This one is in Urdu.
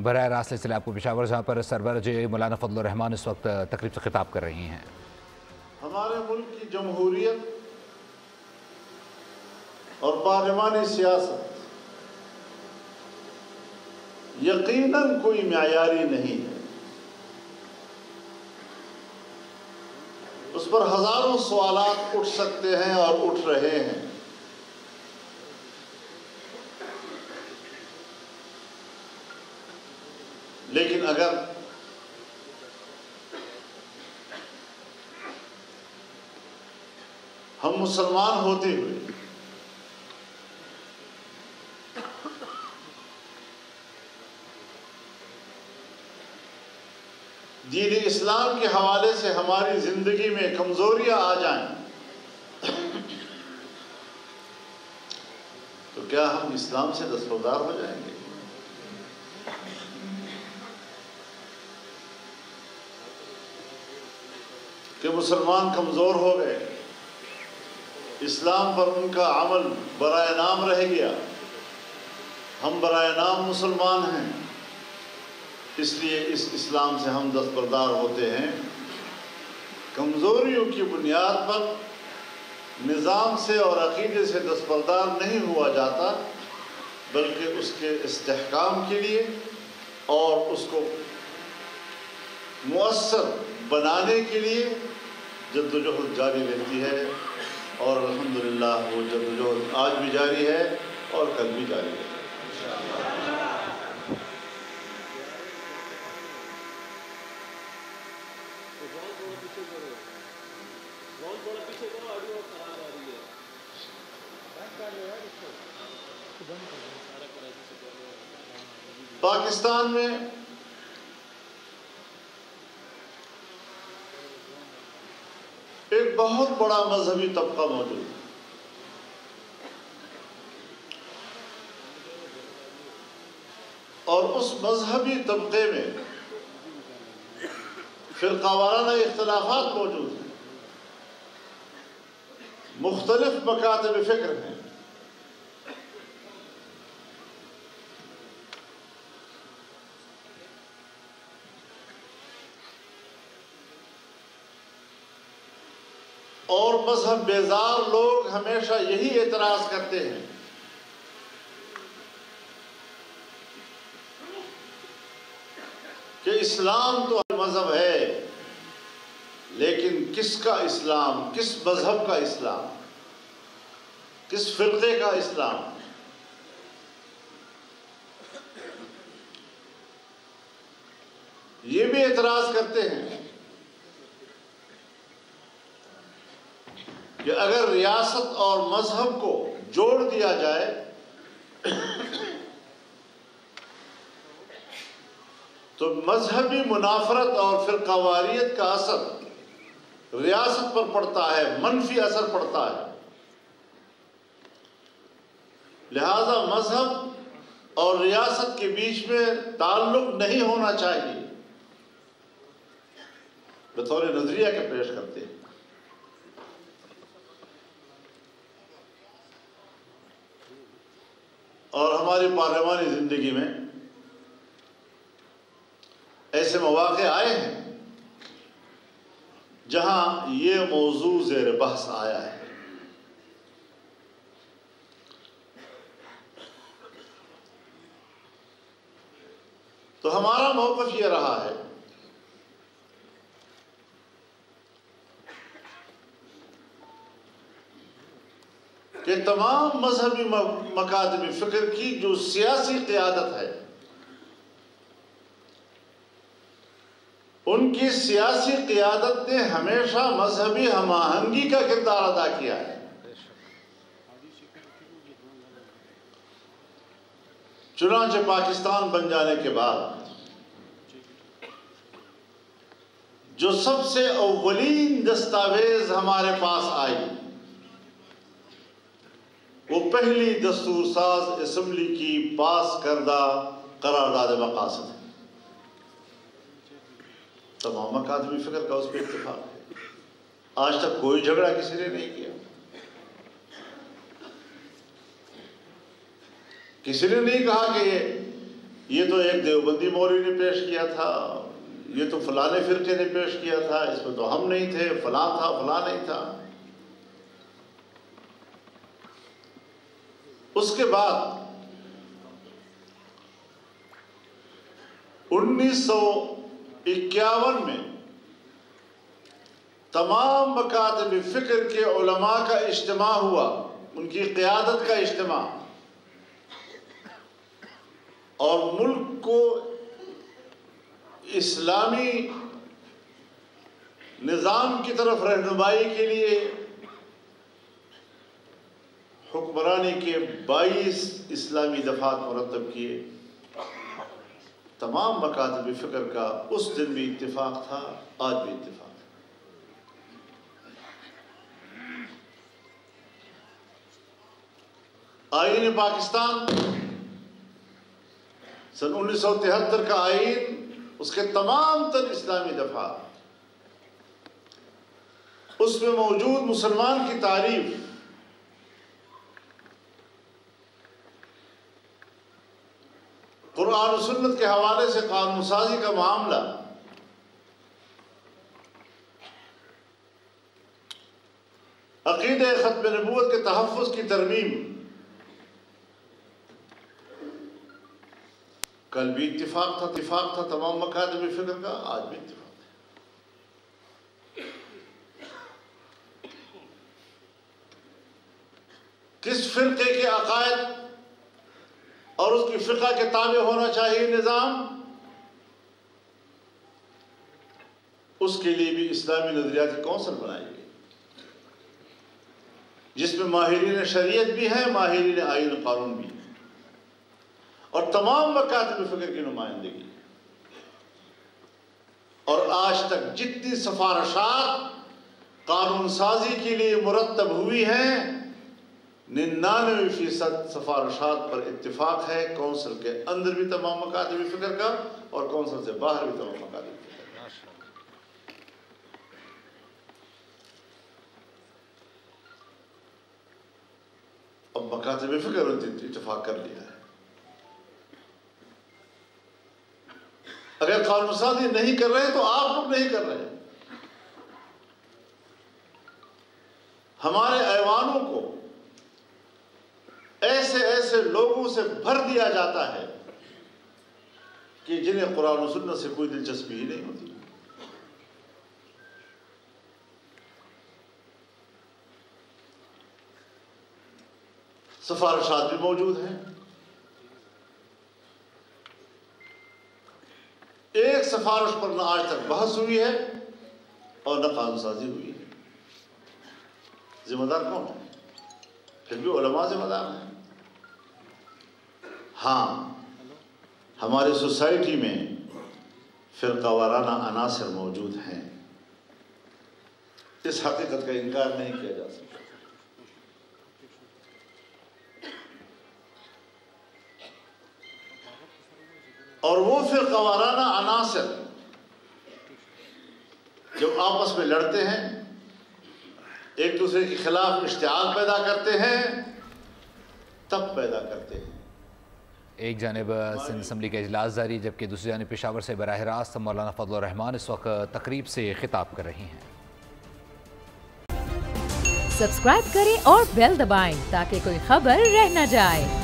براہ راست سلسلے آپ کو پشاور، جہاں پر سربراہ مولانا فضل الرحمان اس وقت تقریب سے خطاب کر رہی ہیں۔ ہمارے ملک کی جمہوریت اور پارلیمانی سیاست یقیناً کوئی معیاری نہیں ہے۔ اس پر ہزاروں سوالات اٹھ سکتے ہیں اور اٹھ رہے ہیں۔ لیکن اگر ہم مسلمان ہوتے ہوئے دین اسلام کے حوالے سے ہماری زندگی میں کمزوریاں آ جائیں تو کیا ہم اسلام سے دستبردار ہو جائیں گے؟ کہ مسلمان کمزور ہو گئے، اسلام پر ان کا عمل برائے نام رہ گیا، ہم برائے نام مسلمان ہیں، اس لیے اس اسلام سے ہم دستبردار ہوتے ہیں۔ کمزوریوں کی بنیاد پر نظام سے اور عقیدے سے دستبردار نہیں ہوا جاتا، بلکہ اس کے استحکام کے لیے اور اس کو مؤثر بنانے کے لیے جدوجہد جاری رہتی ہے، اور الحمدللہ وہ جدوجہد آج بھی جاری ہے اور کل بھی جاری ہے۔ پاکستان میں ایک بہت بڑا مذہبی طبقہ موجود ہے، اور اس مذہبی طبقے میں فرقہ وارانہ اختلافات موجود ہیں، مختلف مکاتب فکر ہیں۔ اور مذہب بیزار لوگ ہمیشہ یہی اعتراض کرتے ہیں کہ اسلام تو مذہب ہے، لیکن کس کا اسلام، کس مذہب کا اسلام، کس فرقے کا اسلام؟ یہ بھی اعتراض کرتے ہیں کہ اگر ریاست اور مذہب کو جوڑ دیا جائے تو مذہبی منافرت اور فرقہ واریت کا اثر ریاست پر پڑتا ہے، منفی اثر پڑتا ہے۔ لہذا مذہب اور ریاست کے بیچ میں تعلق نہیں ہونا چاہیے، بطور نظریہ کے پیش کرتے ہیں۔ اور ہماری پارلیمانی زندگی میں ایسے مواقع آئے ہیں جہاں یہ موضوع زیر بحث آیا ہے۔ تو ہمارا موقف یہ رہا ہے کہ تمام مذہبی مکاتب فکر کی جو سیاسی قیادت ہے، ان کی سیاسی قیادت نے ہمیشہ مذہبی ہم آہنگی کا کردار ادا کیا ہے۔ چنانچہ پاکستان بن جانے کے بعد جو سب سے اولین دستاویز ہمارے پاس آئی وہ پہلی دستور ساز اسمبلی کی پاس کردہ قرارداد مقاصد ہے۔ تمام مکاتبی فکر کا اس پہ اتفاق ہے، آج تک کوئی جھگڑا کسی نے نہیں کیا، کسی نے نہیں کہا کہ یہ یہ تو ایک دیوبندی مولوی نے پیش کیا تھا، یہ تو فلانے فرقے نے پیش کیا تھا، اس میں تو ہم نہیں تھے، فلاں تھا فلاں نہیں تھا۔ اس کے بعد 1951 میں تمام مکاتب فکر کے علماء کا اجتماع ہوا، ان کی قیادت کا اجتماع، اور ملک کو اسلامی نظام کی طرف رہنمائی کے لیے حکمرانی کے 22 اسلامی دفعات مرتب کیے۔ تمام مکاتب فکر کا اس دن بھی اتفاق تھا، آج بھی اتفاق ہے۔ آئین پاکستان سن 1973 کا آئین، اس کے تمام تر اسلامی دفعات، اس میں موجود مسلمان کی تعریف، قرآن و سنت کے حوالے سے قانون سازی کا معاملہ، عقیدہ ختم نبوت کے تحفظ کی ترمیم، کل بھی اتفاق تھا تمام مکاتب فکر کا، آج بھی اتفاق ہے۔ کس فرقے کے عقائد اور اس کی فقہ کے تابع ہونا چاہیے نظام، اس کے لیے بھی اسلامی نظریاتی کونسل بنائی گئی، جس میں ماہرین شریعت بھی ہیں، ماہرین آئین قانون بھی ہیں، اور تمام مکاتب فکر کی نمائندگی۔ اور آج تک جتنی سفارشات قانون سازی کے لیے مرتب ہوئی ہیں، 99% سفارشات پر اتفاق ہے، کونسل کے اندر بھی تمام مکاتب فکر کا اور کونسل سے باہر بھی تمام مکاتب فکر کا۔ اب مکاتب فکر اتفاق کر لیا ہے۔ اگر قانون سازی نہیں کر رہے تو آپ لوگ نہیں کر رہے۔ ہمارے ایوانوں کو ایسے لوگوں سے بھر دیا جاتا ہے کہ جنہیں قرآن و سنت سے کوئی دلچسپی ہی نہیں ہوتی۔ سفارشات بھی موجود ہیں، ایک سفارش پر نہ آج تک بحث ہوئی ہے اور نہ قانون سازی ہوئی ہے۔ ذمہ دار کون ہے؟ پھر بھی علماء ذمہ دار ہیں۔ ہاں، ہماری سوسائٹی میں فرقہ وارانہ عناصر موجود ہیں، اس حقیقت کا انکار نہیں کیا جا سکتا۔ اور وہ فرقہ وارانہ عناصر جب آپس میں لڑتے ہیں، ایک دوسرے کے خلاف اشتعال پیدا کرتے ہیں، تب پیدا کرتے ہیں۔ ایک جانب سندھ اسمبلی کا اجلاس جاری، جبکہ دوسری جانب پشاور سے براہ راست مولانا فضل الرحمان اس وقت تقریب سے خطاب کر رہی ہیں۔ سبسکرائب کریں اور بیل دبائیں تاکہ کوئی خبر رہ نہ جائے۔